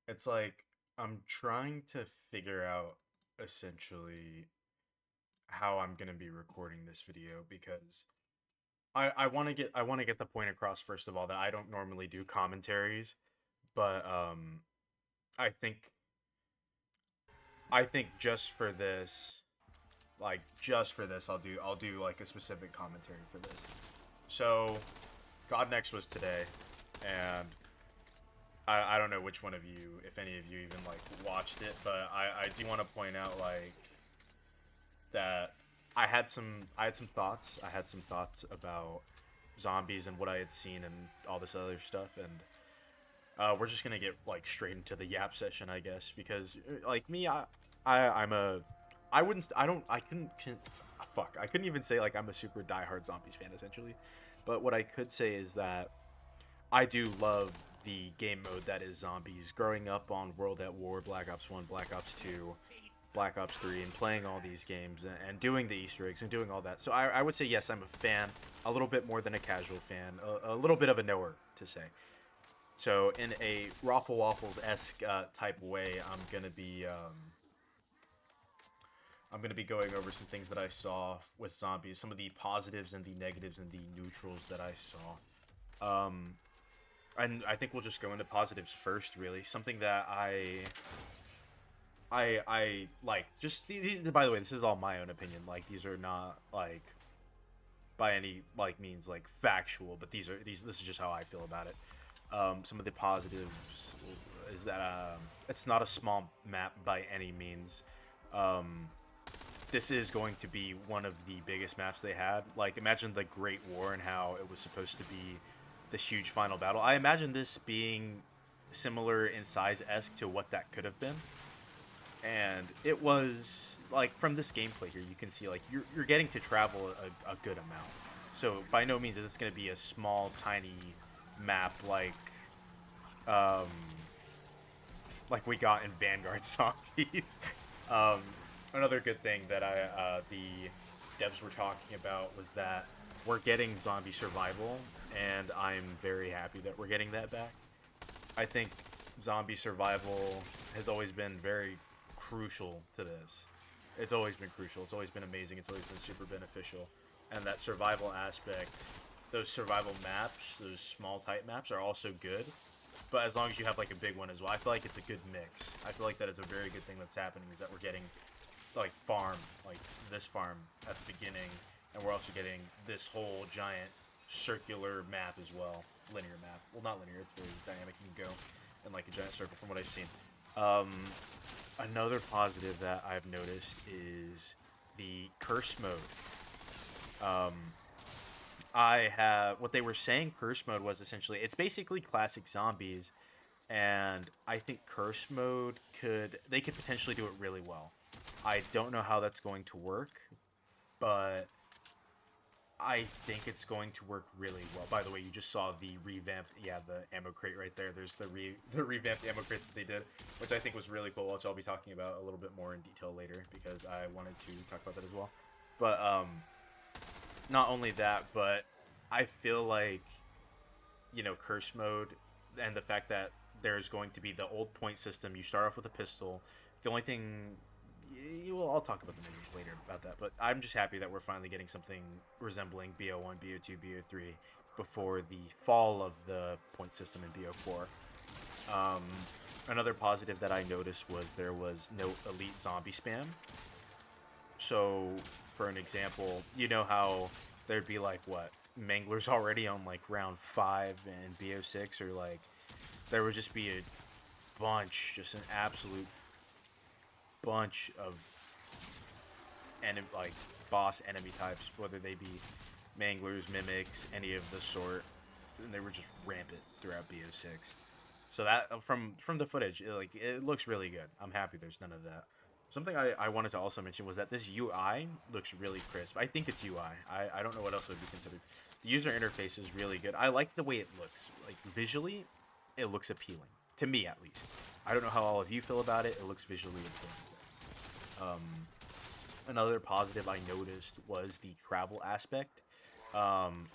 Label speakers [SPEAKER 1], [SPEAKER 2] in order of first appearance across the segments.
[SPEAKER 1] It's like I'm trying to figure out essentially how I'm gonna be recording this video because I want to get the point across first of all that I don't normally do commentaries, but I think just for this I'll do like a specific commentary for this. So God Next was today, and I don't know which one of you, if any of you even like watched it, but I do want to point out like that I had some thoughts. I had some thoughts about zombies and what I had seen and all this other stuff, and we're just gonna get like straight into the yap session, I guess, because like me, I'm a I wouldn't I don't I fuck I couldn't even say like I'm a super diehard zombies fan essentially, but what I could say is that I do love the game mode that is zombies. Growing up on World at War, Black Ops 1, Black Ops 2, Black Ops 3, and playing all these games and doing the Easter eggs and doing all that. So I would say, yes, I'm a fan, a little bit more than a casual fan, a little bit of a knower, to say. So, in a Raffle Waffles esque type way, I'm gonna be going over some things that I saw with zombies, some of the positives and the negatives and the neutrals that I saw. And I think we'll just go into positives first. Really, something that I like. Just by the way, this is all my own opinion. Like, these are not like by any like means like factual, but these this is just how I feel about it. Some of the positives is that it's not a small map by any means. Um, this is going to be one of the biggest maps they had. Like, imagine the Great War and how it was supposed to be this huge final battle. I imagine this being similar in size esque to what that could have been, and it was like from this gameplay here, you can see like you're getting to travel a good amount. So by no means is this going to be a small, tiny map um, like we got in Vanguard Zombies. um, Another good thing that the devs were talking about was that we're getting zombie survival, and I'm very happy that we're getting that back. I think zombie survival has always been very crucial to this. It's always been crucial. It's always been amazing. It's always been super beneficial. And that survival aspect, those survival maps, those small type maps are also good. But as long as you have like a big one as well, I feel like it's a good mix. I feel like that it's a very good thing that's happening is that we're getting like like this farm at the beginning, and we're also getting this whole giant circular map as well, linear map. Well, not linear; it's very dynamic. You can go in like a giant circle from what I've seen. Um, Another positive that I've noticed is the curse mode. Um, I have what they were saying. Curse mode was essentially it's basically classic zombies, and I think curse mode could potentially do it really well. I don't know how that's going to work, but I think it's going to work really well. By the way, you just saw the revamped, yeah, the ammo crate right there. There's the revamped ammo crate that they did, which I think was really cool, which I'll be talking about a little bit more in detail later because I wanted to talk about that as well. But not only that, but I feel like curse mode and the fact that there's going to be the old point system. You start off with a pistol. The only thing, well, I'll talk about the menus later about that. But I'm just happy that we're finally getting something resembling BO1, BO2, BO3 before the fall of the point system in BO4. Um, Another positive that I noticed was there was no elite zombie spam. So, for an example, you know how there'd be like what Manglers already on like round 5 and BO6, or like there would just be a bunch, just an absolute bunch of like boss enemy types, whether they be Manglers, Mimics, any of the sort, and they were just rampant throughout BO6. So that from the footage, it looks really good. I'm happy there's none of that. Something I wanted to also mention was that this UI looks really crisp. I think it's UI. I don't know what else it would be considered. The user interface is really good. I like the way it looks. Like visually, it looks appealing to me at least. I don't know how all of you feel about it. It looks visually appealing. Another positive I noticed was the travel aspect. Um,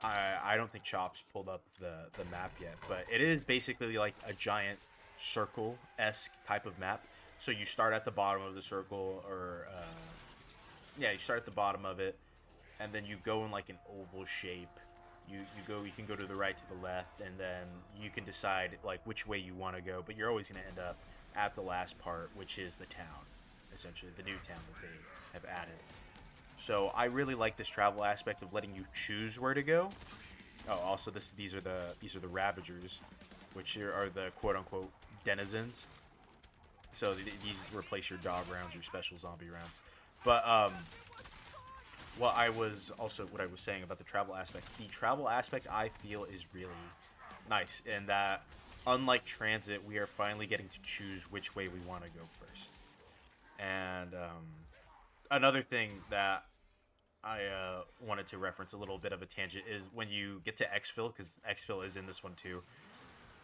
[SPEAKER 1] I don't think Chops pulled up the map yet, but it is basically like a giant. circle-esque type of map. So you start at the bottom of the circle, or yeah, you start at the bottom of it, and then you go in like an oval shape. You can go to the right, to the left, and then you can decide like which way you want to go. But you're always going to end up at the last part, which is the town, essentially the new town that they have added. So I really like this travel aspect of letting you choose where to go. Oh, also these are the Ravagers, which are the quote unquote denizens. So these replace your dog rounds, your special zombie rounds. But what I was saying about the travel aspect I feel is really nice in that, unlike transit, we are finally getting to choose which way we want to go first. And another thing that I wanted to reference, a little bit of a tangent, is when you get to exfil, because exfil is in this one too.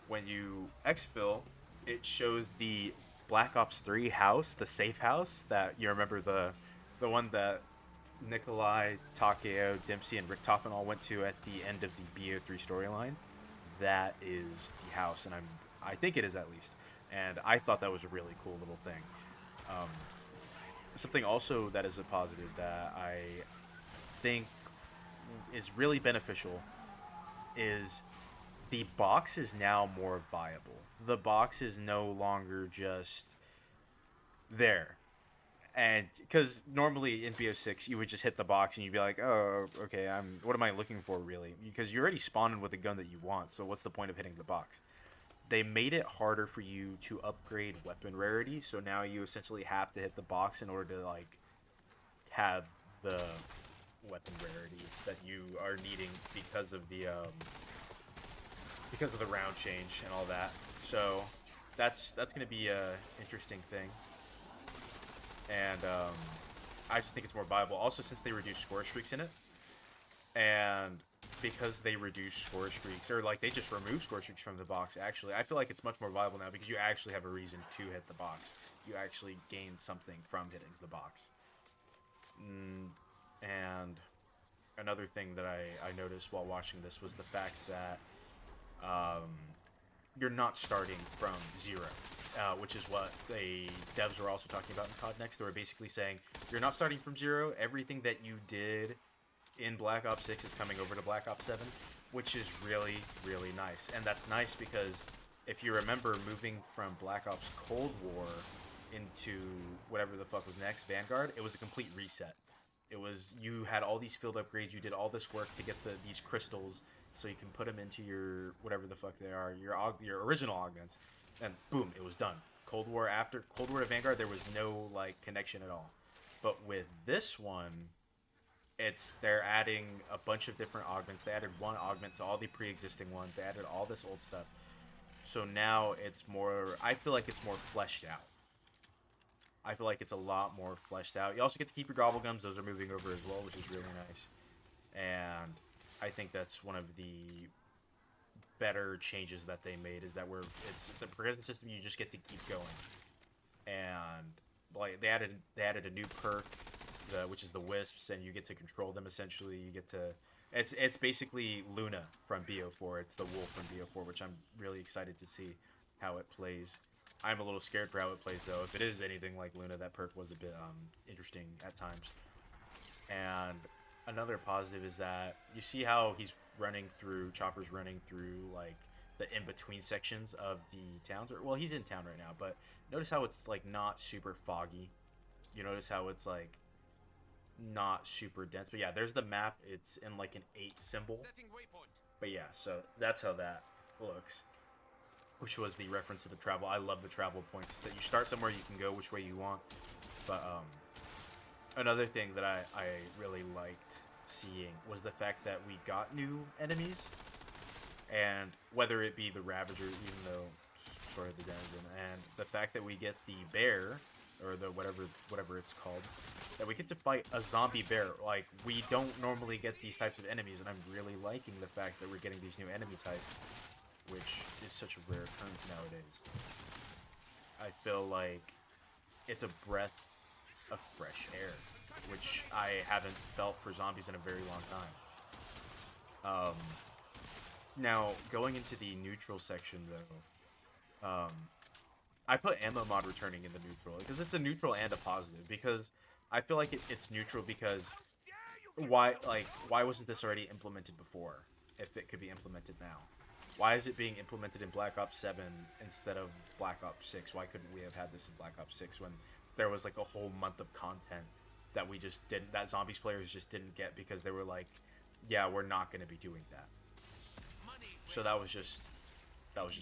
[SPEAKER 1] When you exfil, it shows the Black Ops 3 house, the safe house that you remember, the one that Nikolai, Takeo, Dempsey, and Richtofen all went to at the end of the B03 storyline. That is the house, and I think it is, at least. And I thought that was a really cool little thing. Um, Something also that is a positive that I think is really beneficial is the box is now more viable. The box is no longer just there. And because normally in BO6 you would just hit the box and you'd be like, oh, okay, what am I looking for, really? Because you're already spawning with a gun that you want, so what's the point of hitting the box? They made it harder for you to upgrade weapon rarity, so now you essentially have to hit the box in order to like have the weapon rarity that you are needing because of the round change and all that. So that's going to be a interesting thing, and I just think it's more viable. Also, since they reduce score streaks in it, and because they reduce score streaks, or like they just remove score streaks from the box, actually, I feel like it's much more viable now because you actually have a reason to hit the box. You actually gain something from hitting the box. And another thing that I noticed while watching this was the fact that um, you're not starting from zero, which is what the devs were also talking about in COD Next. They were basically saying you're not starting from zero. Everything that you did in Black Ops 6 is coming over to Black Ops 7, which is really, really nice. And that's nice because if you remember, moving from Black Ops Cold War into whatever the fuck was next, Vanguard, it was a complete reset. It was, you had all these field upgrades, you did all this work to get these crystals so you can put them into your whatever the fuck they are, your original augments, and boom, it was done. After Cold War to Vanguard, there was no like connection at all. But with this one, they're adding a bunch of different augments. They added one augment to all the pre-existing ones. They added all this old stuff. So now it's more, I feel like it's more fleshed out. I feel like it's a lot more fleshed out. You also get to keep your gobble gums. Those are moving over as well, which is really nice. And I think that's one of the better changes that they made, is that it's the progression system. You just get to keep going. And like they added a new perk, which is the wisps, and you get to control them essentially. You get to it's basically Luna from BO4. It's the wolf from BO4, which I'm really excited to see how it plays. I'm a little scared for how it plays, though. If it is anything like Luna, that perk was a bit interesting at times. And another positive is that you see how Chopper's running through like the in-between sections of the towns. Well, he's in town right now, but notice how it's like not super foggy. You notice how it's like not super dense. But yeah, there's the map. It's in like an 8 symbol. But yeah, so that's how that looks, which was the reference to the travel. I love the travel points. That you start somewhere, you can go which way you want. But another thing that I really liked seeing was the fact that we got new enemies, and whether it be the Ravager, even though sorry, the Denizen, and the fact that we get the bear, or the whatever it's called, that we get to fight a zombie bear. Like, we don't normally get these types of enemies, and I'm really liking the fact that we're getting these new enemy types, which is such a rare occurrence nowadays. I feel like it's a breath of fresh air, which I haven't felt for zombies in a very long time. Now, going into the neutral section, though, I put ammo mod returning in the neutral because it's a neutral and a positive. Because I feel like it's neutral because why wasn't this already implemented before? If it could be implemented now, why is it being implemented in Black Ops 7 instead of Black Ops 6? Why couldn't we have had this in Black Ops 6 when there was like a whole month of content that we just didn't, that zombies players just didn't get because they were like, yeah, we're not going to be doing that. So that was just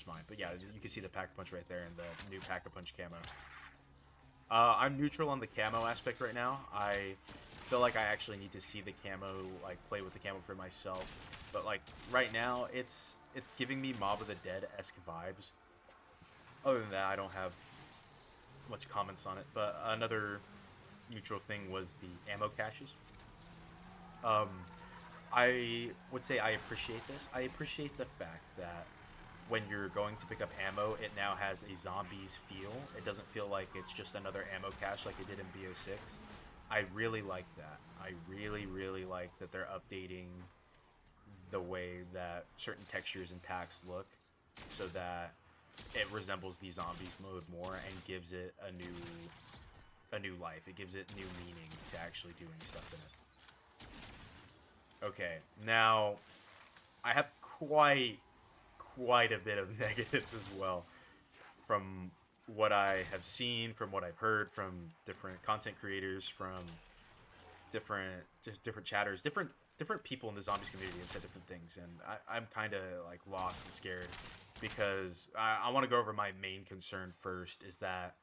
[SPEAKER 1] mine. But yeah, you can see the pack punch right there and the new pack a punch camo. I'm neutral on the camo aspect right now. I feel like I actually need to see the camo, like play with the camo for myself. But like right now, it's giving me Mob of the Dead-esque vibes. Other than that, I don't have much comments on it. But another neutral thing was the ammo caches. Um, I would say I appreciate this. I appreciate the fact that when you're going to pick up ammo, it now has a zombies feel. It doesn't feel like it's just another ammo cache like it did in B06. I really like that. I really, really like that they're updating the way that certain textures and packs look so that it resembles the zombies mode more and gives it a new life. It gives it new meaning to actually doing stuff in it. Okay, now I have quite a bit of negatives as well from what I have seen, from what I've heard from different content creators, from different chatters, different people in the zombies community have said different things, and I'm kind of like lost and scared because I want to go over my main concern first. Is that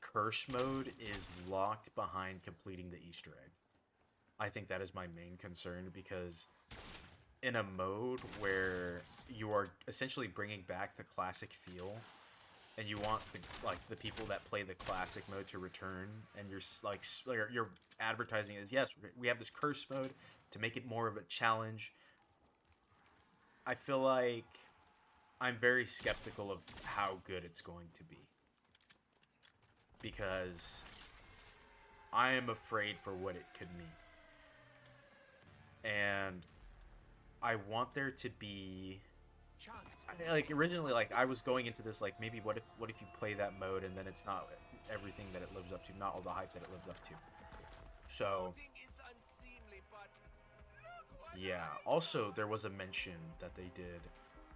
[SPEAKER 1] curse mode is locked behind completing the Easter egg. I think that is my main concern because in a mode where you are essentially bringing back the classic feel and you want the people that play the classic mode to return and you're advertising as yes, we have this curse mode to make it more of a challenge. I feel like I'm very skeptical of how good it's going to be because I am afraid for what it could mean. And I want there to be like originally like I was going into this like maybe what if you play that mode and then it's not everything that it lives up to, not all the hype that it lives up to. So yeah, also there was a mention that they did.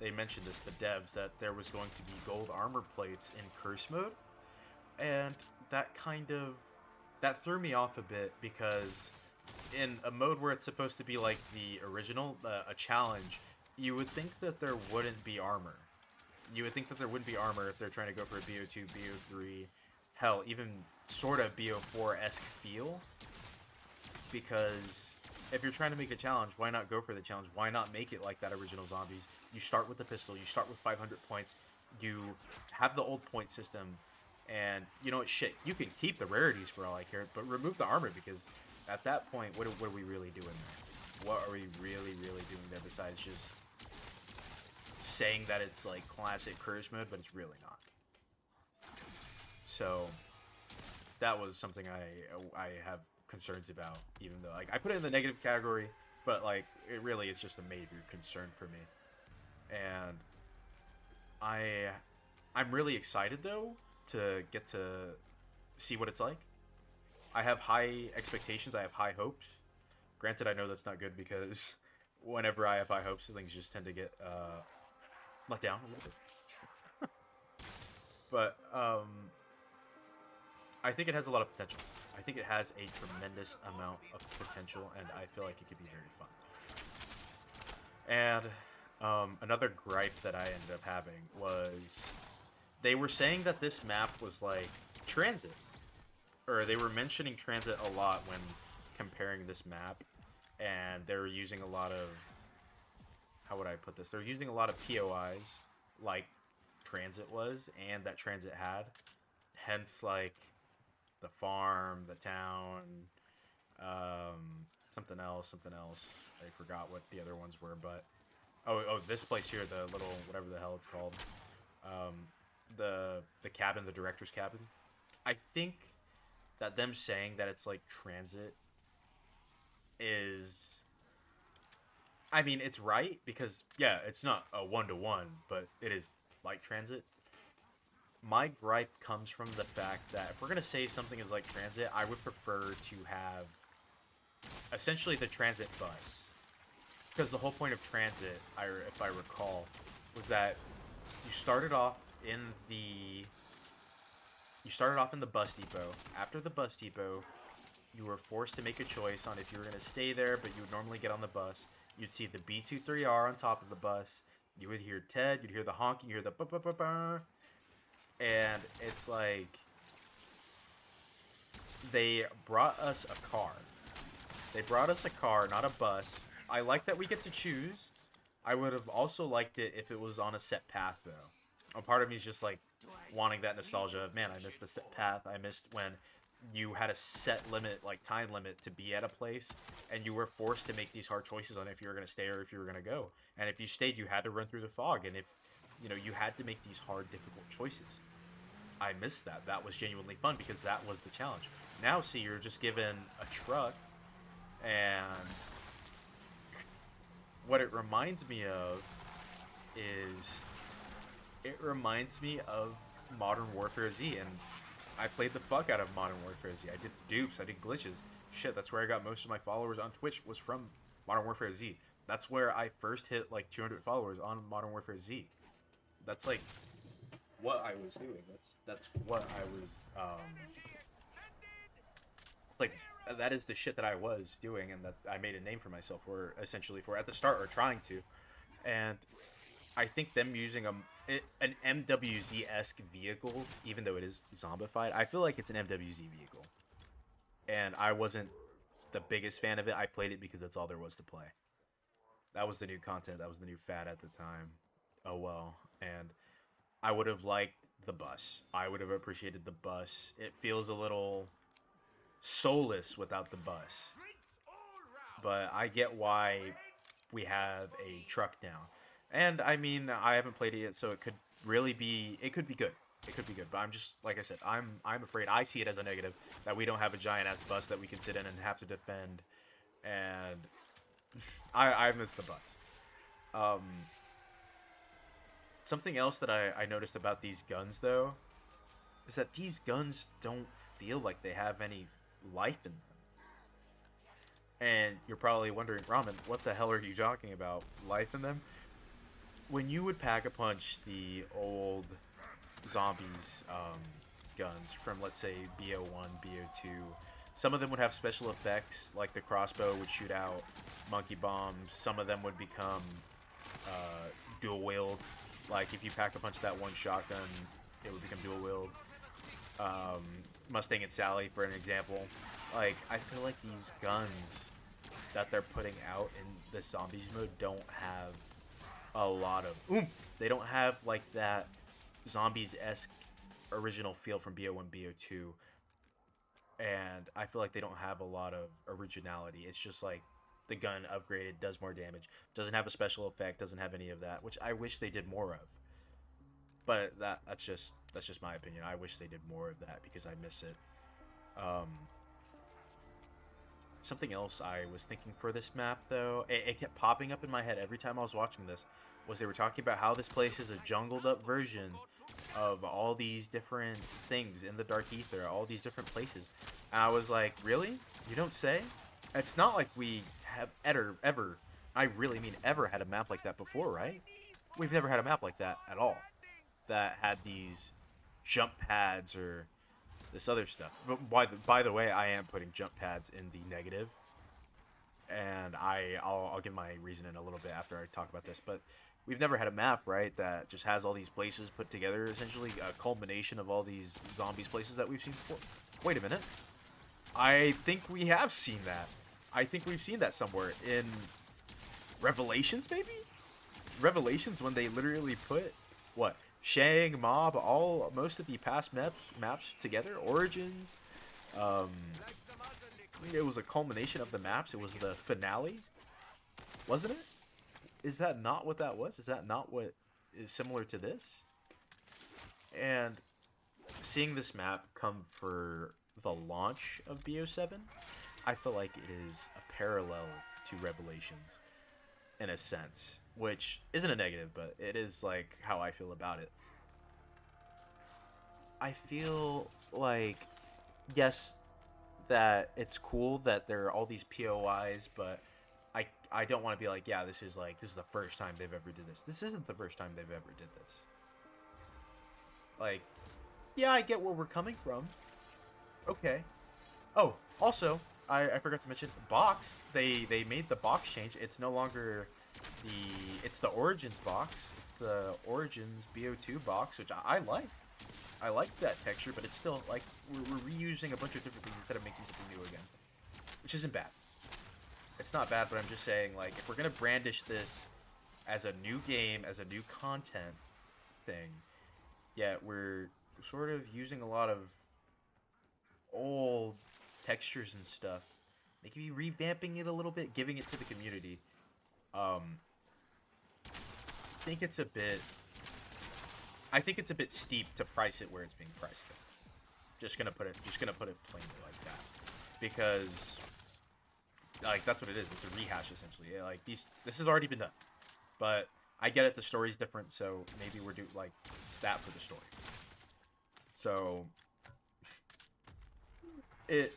[SPEAKER 1] They mentioned this, the devs, that there was going to be gold armor plates in curse mode, and that kind of that threw me off a bit because in a mode where it's supposed to be like the original, a challenge, you would think that there wouldn't be armor. You would think that there wouldn't be armor if they're trying to go for a BO2, BO3, hell, even sort of BO4-esque feel. Because if you're trying to make a challenge, why not go for the challenge? Why not make it like that original Zombies? You start with the pistol, you start with 500 points, you have the old point system, and you know what, shit, you can keep the rarities for all I care, but remove the armor because at that point, what are we really doing there? What are we really doing there besides just saying that it's like classic curse mode, but it's really not. So that was something I have concerns about, even though like I put it in the negative category, but like it really is just a major concern for me. And I'm really excited though to get to see what it's like. I have high expectations. I have high hopes. Granted, I know that's not good because whenever I have high hopes, things just tend to get let down a little bit. But I think it has a lot of potential. I think it has a tremendous amount of potential, and I feel like it could be very fun. And another gripe that I ended up having was they were saying that this map was like transit, or they were mentioning transit a lot when comparing this map, and they were using a lot of, how would I put this? They're using a lot of POIs like transit was and that transit had. Hence like the farm, the town, something else. I forgot what the other ones were, but oh, this place here, the little whatever the hell it's called, um, the cabin, the director's cabin. I think that them saying that it's like transit is, I mean, it's right because yeah, it's not a 1-to-1, but it is like transit. my gripe comes from the fact that if we're gonna say something is like transit, I would prefer to have essentially the transit bus, because the whole point of transit, if I recall, was that you started off in the you started off in the bus depot. After the bus depot, you were forced to make a choice on if you were going to stay there, but you would normally get on the bus. You'd see the B23R on top of the bus. You would hear Ted, you'd hear the honking, you hear the ba ba ba ba, and it's like they brought us a car. They brought us a car, not a bus. I like that we get to choose. I would have also liked it if it was on a set path, though. A part of me is just like wanting that nostalgia of, man, I missed the set path. I missed when you had a set limit, like time limit, to be at a place, and you were forced to make these hard choices on if you were going to stay or if you were going to go. And if you stayed, you had to run through the fog, and if you had to make these hard, difficult choices. I missed that. That was genuinely fun because that was the challenge. Now, see, you're just given a truck, and what it reminds me of is it reminds me of Modern Warfare Z, and I played the fuck out of Modern Warfare Z. I did dupes, I did glitches. Shit, that's where I got most of my followers on Twitch, was from Modern Warfare Z. That's where I first hit like 200 followers on Modern Warfare Z. That's like what I was doing. That's what I was like that is the shit that I was doing, and that I made a name for myself for, essentially, for at the start, or trying to. And I think them using an MWZ-esque vehicle, even though it is zombified, I feel like it's an MWZ vehicle. And I wasn't the biggest fan of it. I played it because that's all there was to play. That was the new content. That was the new fad at the time. Oh well. And I would have liked the bus. I would have appreciated the bus. It feels a little soulless without the bus. But I get why we have a truck now. And I mean, I haven't played it yet, so it could really be, it could be good. It could be good, but I'm just, like I said, I'm afraid. I see it as a negative that we don't have a giant ass bus that we can sit in and have to defend. And I miss the bus. Um, Something else that I noticed about these guns, though, is that these guns don't feel like they have any life in them. And you're probably wondering, Ramen, what the hell are you talking about? Life in them? When you would pack a punch the old zombies guns from, let's say, B01, B02, some of them would have special effects, like the crossbow would shoot out monkey bombs. Some of them would become dual wield. Like if you pack a punch that one shotgun, it would become dual wield. Mustang and Sally, for an example. Like, I feel like these guns that they're putting out in the zombies mode don't have a lot of oomph. They don't have like that zombies-esque original feel from BO1, BO2, and I feel like they don't have a lot of originality. It's just like the gun upgraded, does more damage, doesn't have a special effect, doesn't have any of that, which I wish they did more of. But that's just my opinion. I wish they did more of that because I miss it. Um, Something else I was thinking for this map, though, it kept popping up in my head every time I was watching this, was they were talking about how this place is a jungled up version of all these different things in the Dark Ether, all these different places. And I was like, really? You don't say? It's not like we have ever, I really mean ever, had a map like that before, right? We've never had a map like that at all, that had these jump pads or this other stuff. But by the way, I am putting jump pads in the negative, and I'll give my reason in a little bit after I talk about this. But we've never had a map, right, that just has all these places put together, essentially a culmination of all these zombies places that we've seen before. Wait a minute, I think we have seen that. I think we've seen that somewhere in Revelations, maybe. Revelations, when they literally put what, Shang, Mob, most of the past maps together. Origins. It was a culmination of the maps. It was the finale, wasn't it? Is that not what that was? Is that not what is similar to this? And seeing this map come for the launch of B07, I feel like it is a parallel to Revelations in a sense, which isn't a negative, but it is like how I feel about it. I feel like, yes, that it's cool that there are all these POIs, but I don't want to be like, yeah, this is the first time they've ever did this. This isn't the first time they've ever did this. Like, yeah, I get where we're coming from. Okay. Oh, also, I forgot to mention box. They made the box change. It's no longer it's the Origins box. It's the Origins BO2 box, which I like. I like that texture, but it's still like we're reusing a bunch of different things instead of making something new again, which isn't bad. It's not bad, but I'm just saying, like, if we're gonna brandish this as a new game, as a new content thing, yet we're sort of using a lot of old textures and stuff, maybe revamping it a little bit, giving it to the community. I think it's a bit. I think it's a bit steep to price it where it's being priced at. Just gonna put it plainly like that, because like that's what it is. It's a rehash essentially. Yeah, like this has already been done, but I get it. The story's different, so maybe we're like it's that for the story. So it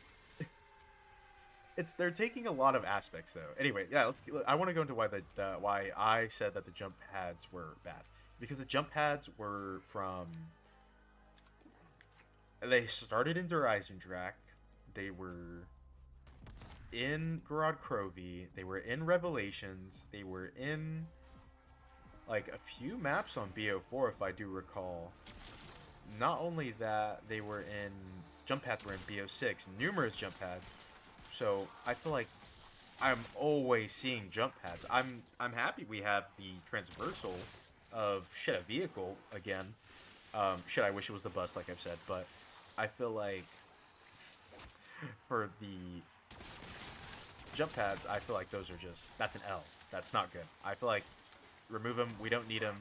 [SPEAKER 1] it's they're taking a lot of aspects though. Anyway, yeah, I want to go into why I said that the jump pads were bad, because the jump pads were from they started in Horizon Drac. They were in Garad Krovi. They were in Revelations. They were in like a few maps on BO4 if I do recall. Not only that, they were in jump pads were in BO6, numerous jump pads. So I feel like I'm always seeing jump pads. I'm happy we have the transversal of shit a vehicle again. Shit, I wish it was the bus, like I've said, but I feel like for the jump pads, I feel like those are just that's an L. That's not good. I feel like remove them. We don't need them.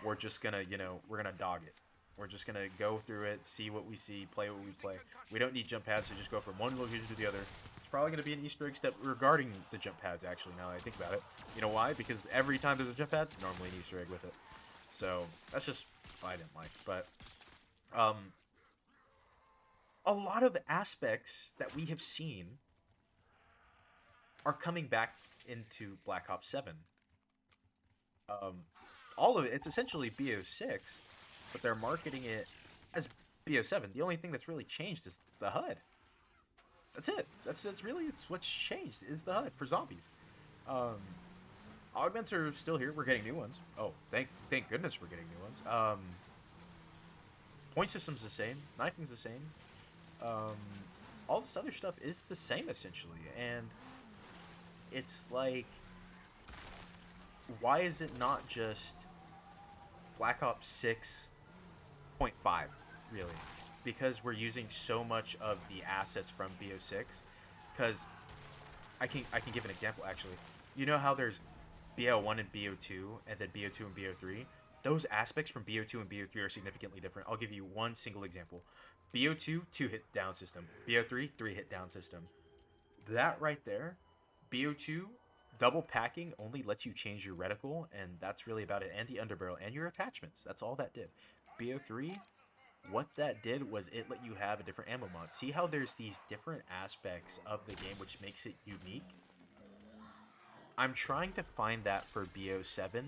[SPEAKER 1] We're just gonna, we're gonna dog it. We're just gonna go through it, see what we see, play what we play. We don't need jump pads to just go from one location to the other. It's probably gonna be an Easter egg step regarding the jump pads. Actually, now that I think about it, you know why? Because every time there's a jump pad, normally an Easter egg with it. So that's just what I didn't like. But um, a lot of aspects that we have seen are coming back into Black Ops 7. Um, all of it, it's essentially BO6, but they're marketing it as BO7. The only thing that's really changed is the HUD. That's it. That's really it's what's changed is the HUD for zombies. Um, augments are still here. We're getting new ones. Oh, thank goodness we're getting new ones. Point system's the same. Knifing's the same. Um, all this other stuff is the same essentially, and it's like, why is it not just Black Ops 6.5, really? Because we're using so much of the assets from BO6. Because I can give an example actually. You know how there's BO1 and BO2, and then BO2 and BO3? Those aspects from BO2 and BO3 are significantly different. I'll give you one single example. BO2, 2-hit down system. BO3, 3-hit down system. That right there, BO2 double packing only lets you change your reticle, and that's really about it. And the underbarrel and your attachments. That's all that did. BO3, what that did was it let you have a different ammo mod. See how there's these different aspects of the game which makes it unique? I'm trying to find that for BO7,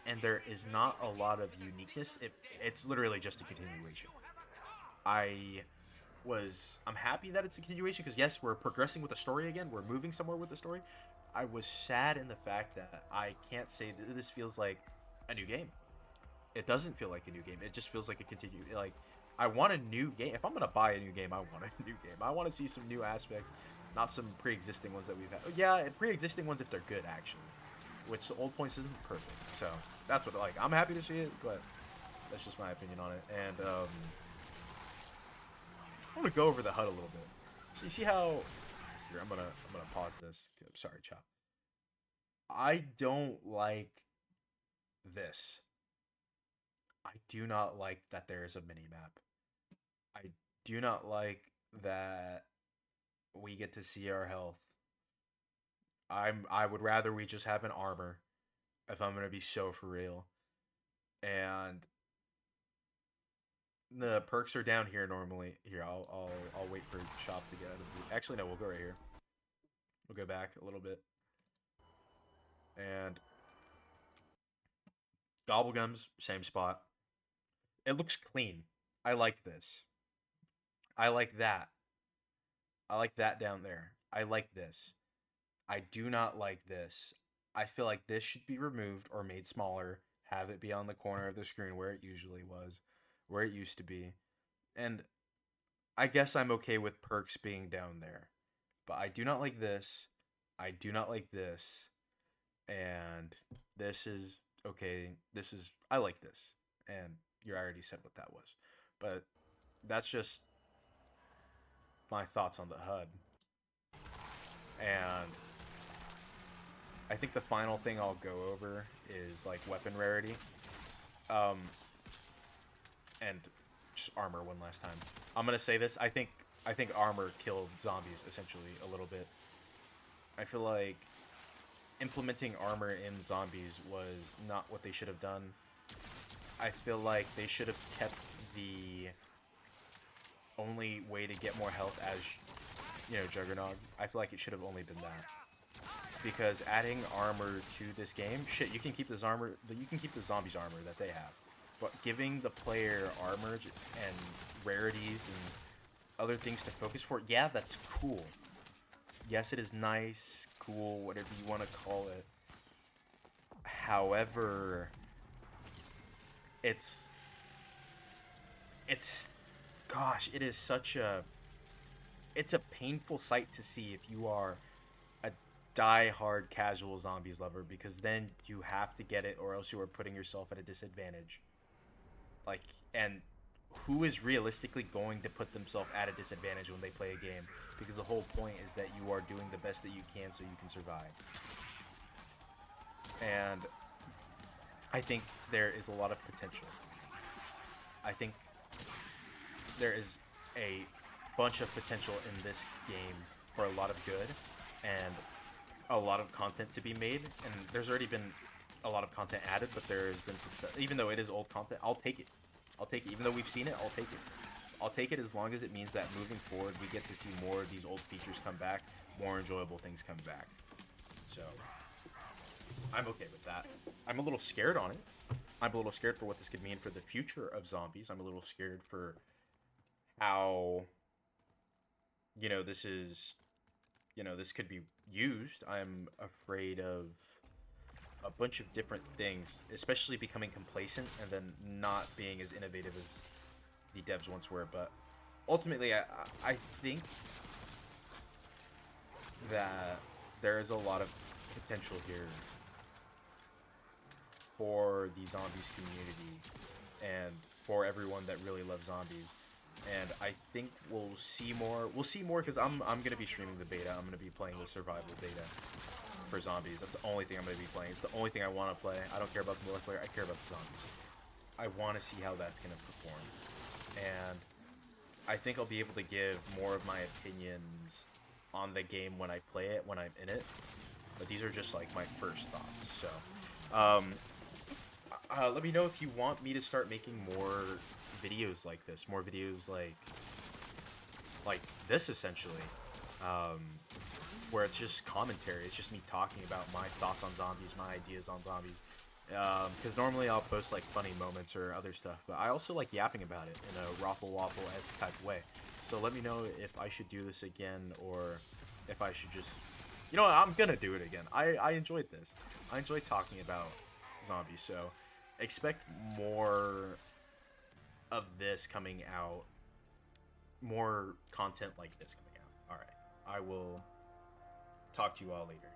[SPEAKER 1] and there is not a lot of uniqueness. It's literally just a continuation. I I'm happy that it's a continuation because yes, we're progressing with the story again. We're moving somewhere with the story. I was sad in the fact that I can't say that this feels like a new game. It doesn't feel like a new game. It just feels like a continue. Like I want a new game. If I'm gonna buy a new game, I want a new game. I want to see some new aspects, not some pre-existing ones that we've had. Yeah, pre-existing ones if they're good actually, which the old points isn't perfect. So that's what like I'm happy to see it, but that's just my opinion on it. And I want to go over the HUD a little bit. So you see how here, I'm gonna pause this. I'm sorry, Chop. I don't like this. I do not like that there is a mini map. I do not like that we get to see our health. I would rather we just have an armor if I'm gonna be so for real. And The perks are down here normally. Here, I'll wait for shop to get out of the. Actually, no, we'll go right here. We'll go back a little bit. And Gobblegums, same spot. It looks clean. I like this. I like that. I like that down there. I like this. I do not like this. I feel like this should be removed or made smaller. Have it be on the corner of the screen where it usually was, where it used to be. And I guess I'm okay with perks being down there. But I do not like this. I do not like this. And this is okay. This is I like this. And you already said what that was. But that's just my thoughts on the HUD. And I think the final thing I'll go over is like weapon rarity. Um and just armor one last time. I'm gonna say this. I think armor killed zombies essentially a little bit. I feel like implementing armor in zombies was not what they should have done. I feel like they should have kept the only way to get more health as Juggernog. I feel like it should have only been that. Because adding armor to this game, shit, you can keep this armor. You can keep the zombies' armor that they have, but giving the player armor and rarities and other things to focus for, yeah, that's cool. Yes, it is nice, cool, whatever you want to call it. However, it's gosh, it is such a it's a painful sight to see if you are a die-hard casual zombies lover, because then you have to get it or else you are putting yourself at a disadvantage. Like, and who is realistically going to put themselves at a disadvantage when they play a game? Because the whole point is that you are doing the best that you can so you can survive. And I think there is a lot of potential. I think there is a bunch of potential in this game for a lot of good and a lot of content to be made. And there's already been a lot of content added, but there has been success. Even though it is old content, I'll take it. I'll take it. Even though we've seen it, I'll take it. I'll take it as long as it means that moving forward, we get to see more of these old features come back, more enjoyable things come back. So, I'm okay with that. I'm a little scared on it. I'm a little scared for what this could mean for the future of zombies. I'm a little scared for how, this is, this could be used. I'm afraid of a bunch of different things, especially becoming complacent and then not being as innovative as the devs once were. But ultimately, I think that there is a lot of potential here for the zombies community and for everyone that really loves zombies. And I think we'll see more. We'll see more because I'm gonna be streaming the beta. I'm gonna be playing the survival beta for zombies. That's the only thing I'm gonna be playing. It's the only thing I want to play. I don't care about the multiplayer. I care about the zombies. I want to see how that's gonna perform, and I think I'll be able to give more of my opinions on the game when I play it, when I'm in it. But these are just like my first thoughts. So, let me know if you want me to start making more videos like this, more videos like this essentially, where it's just commentary. It's just me talking about my thoughts on zombies, my ideas on zombies. Because normally I'll post like funny moments or other stuff, but I also like yapping about it in a Raffle Waffle-esque type of way. So let me know if I should do this again or if I should just, I'm gonna do it again. I enjoyed this. I enjoyed talking about zombies, so expect more of this coming out, more content like this coming out. All right, I will talk to you all later.